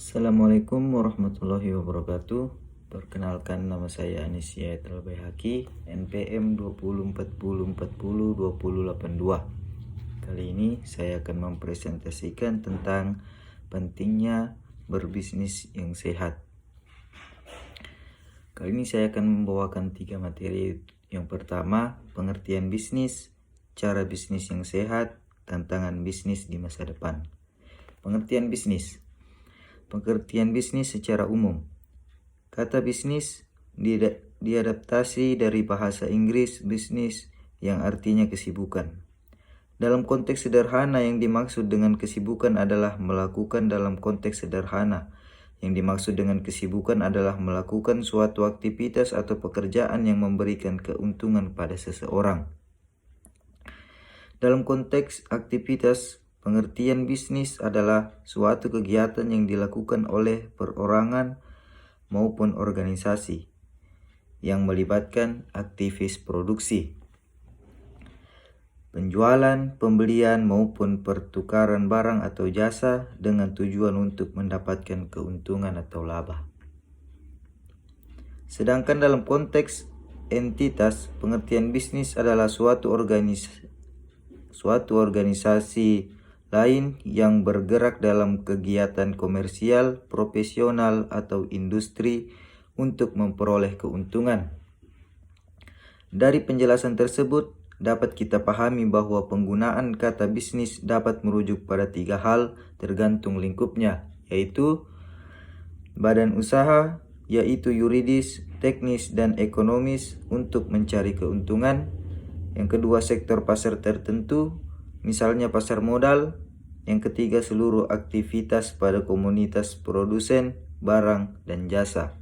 Assalamualaikum warahmatullahi wabarakatuh. Perkenalkan, nama saya Anis Yahid Al-Baihaqi, NPM 2040404082. Kali ini saya akan mempresentasikan tentang pentingnya berbisnis yang sehat. Kali ini saya akan membawakan 3 materi. Yang pertama, pengertian bisnis, cara bisnis yang sehat, tantangan bisnis di masa depan. Pengertian bisnis. Pengertian bisnis secara umum. Kata bisnis diadaptasi dari bahasa Inggris bisnis yang artinya kesibukan. Dalam konteks sederhana, yang dimaksud dengan kesibukan adalah melakukan dalam konteks sederhana. Yang dimaksud dengan kesibukan adalah melakukan suatu aktivitas atau pekerjaan yang memberikan keuntungan pada seseorang. Dalam konteks aktivitas, pengertian bisnis adalah suatu kegiatan yang dilakukan oleh perorangan maupun organisasi yang melibatkan aktivis produksi, penjualan, pembelian maupun pertukaran barang atau jasa dengan tujuan untuk mendapatkan keuntungan atau laba. Sedangkan dalam konteks entitas, pengertian bisnis adalah suatu organisasi lain yang bergerak dalam kegiatan komersial, profesional, atau industri untuk memperoleh keuntungan. Dari penjelasan tersebut, dapat kita pahami bahwa penggunaan kata bisnis dapat merujuk pada 3 hal tergantung lingkupnya, yaitu badan usaha, yaitu yuridis, teknis, dan ekonomis untuk mencari keuntungan. Yang kedua, sektor pasar tertentu, misalnya pasar modal. Yang ketiga, seluruh aktivitas pada komunitas produsen barang dan jasa.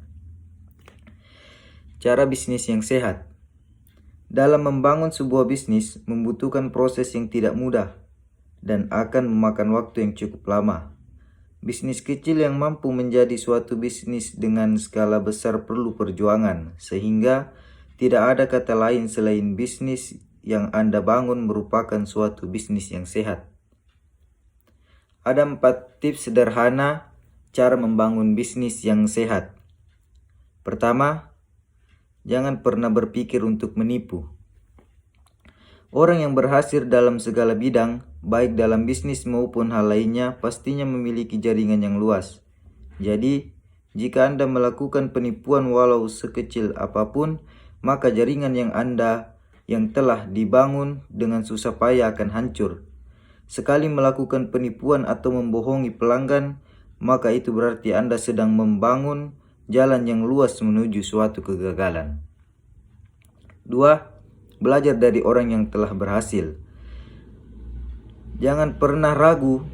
Cara bisnis yang sehat. Dalam membangun sebuah bisnis membutuhkan proses yang tidak mudah dan akan memakan waktu yang cukup lama. Bisnis kecil yang mampu menjadi suatu bisnis dengan skala besar perlu perjuangan, sehingga tidak ada kata lain selain bisnis yang Anda bangun merupakan suatu bisnis yang sehat. Ada 4 tips sederhana cara membangun bisnis yang sehat. Pertama, jangan pernah berpikir untuk menipu. Orang yang berhasil dalam segala bidang, baik dalam bisnis maupun hal lainnya, pastinya memiliki jaringan yang luas. Jadi, jika Anda melakukan penipuan walau sekecil apapun, maka jaringan yang telah dibangun dengan susah payah akan hancur. Sekali melakukan penipuan atau membohongi pelanggan, maka itu berarti Anda sedang membangun jalan yang luas menuju suatu kegagalan. 2. Belajar dari orang yang telah berhasil. Jangan pernah ragu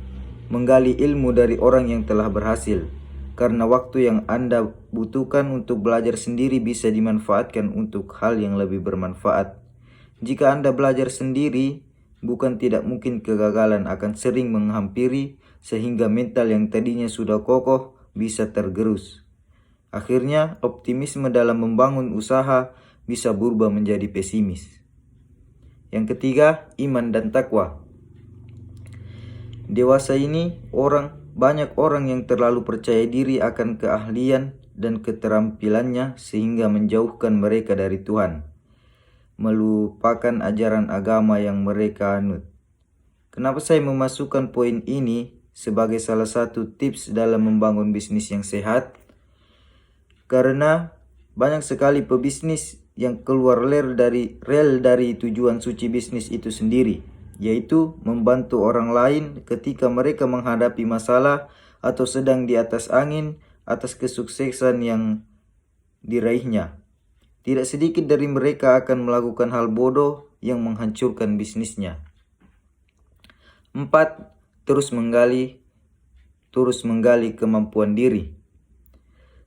menggali ilmu dari orang yang telah berhasil, karena waktu yang Anda butuhkan untuk belajar sendiri bisa dimanfaatkan untuk hal yang lebih bermanfaat. Jika Anda belajar sendiri, bukan tidak mungkin kegagalan akan sering menghampiri, sehingga mental yang tadinya sudah kokoh bisa tergerus. Akhirnya, optimisme dalam membangun usaha bisa berubah menjadi pesimis. Yang ketiga, iman dan takwa. Dewasa ini, banyak orang yang terlalu percaya diri akan keahlian dan keterampilannya sehingga menjauhkan mereka dari Tuhan, melupakan ajaran agama yang mereka anut. Kenapa saya memasukkan poin ini sebagai salah satu tips dalam membangun bisnis yang sehat? Karena banyak sekali pebisnis yang keluar rel dari tujuan suci bisnis itu sendiri, yaitu membantu orang lain ketika mereka menghadapi masalah atau sedang di atas angin atas kesuksesan yang diraihnya. Tidak sedikit dari mereka akan melakukan hal bodoh yang menghancurkan bisnisnya. 4. Terus menggali kemampuan diri.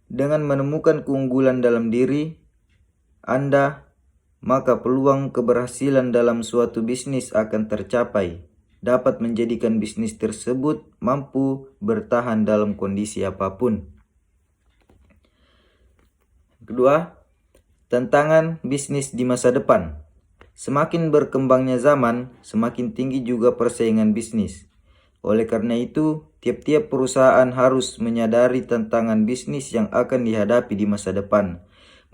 Dengan menemukan keunggulan dalam diri Anda, maka peluang keberhasilan dalam suatu bisnis akan tercapai, dapat menjadikan bisnis tersebut mampu bertahan dalam kondisi apapun. Kedua, tantangan bisnis di masa depan. Semakin berkembangnya zaman, semakin tinggi juga persaingan bisnis. Oleh karena itu, Tiap-tiap perusahaan harus menyadari tantangan bisnis yang akan dihadapi di masa depan,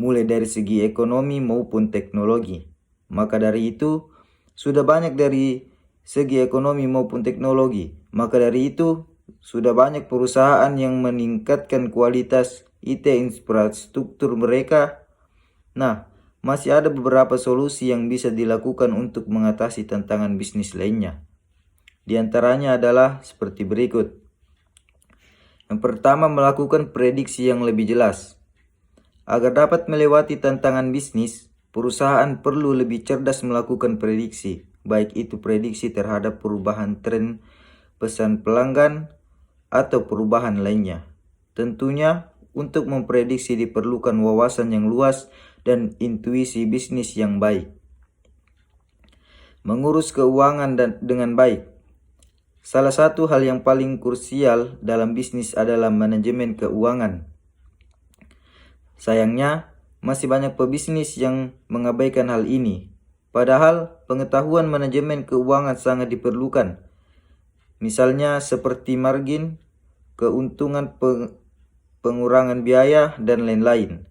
mulai dari segi ekonomi maupun teknologi. Maka dari itu, sudah banyak dari segi ekonomi maupun teknologi. Maka dari itu, sudah banyak perusahaan yang meningkatkan kualitas IT infrastruktur mereka. Nah, masih ada beberapa solusi yang bisa dilakukan untuk mengatasi tantangan bisnis lainnya. Di antaranya adalah seperti berikut. Yang pertama, melakukan prediksi yang lebih jelas. Agar dapat melewati tantangan bisnis, perusahaan perlu lebih cerdas melakukan prediksi, baik itu prediksi terhadap perubahan tren pesan pelanggan atau perubahan lainnya. Tentunya, untuk memprediksi diperlukan wawasan yang luas dan intuisi bisnis yang baik. Mengurus keuangan dengan baik. Salah satu hal yang paling krusial dalam bisnis adalah manajemen keuangan. Sayangnya, masih banyak pebisnis yang mengabaikan hal ini. Padahal, pengetahuan manajemen keuangan sangat diperlukan. Misalnya seperti margin, keuntungan, pengurangan biaya, dan lain-lain.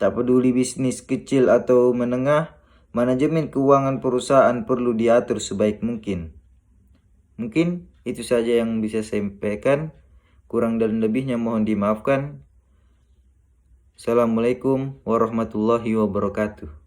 Tak peduli bisnis kecil atau menengah, manajemen keuangan perusahaan perlu diatur sebaik mungkin. Mungkin itu saja yang bisa saya sampaikan. Kurang dan lebihnya mohon dimaafkan. Assalamualaikum warahmatullahi wabarakatuh.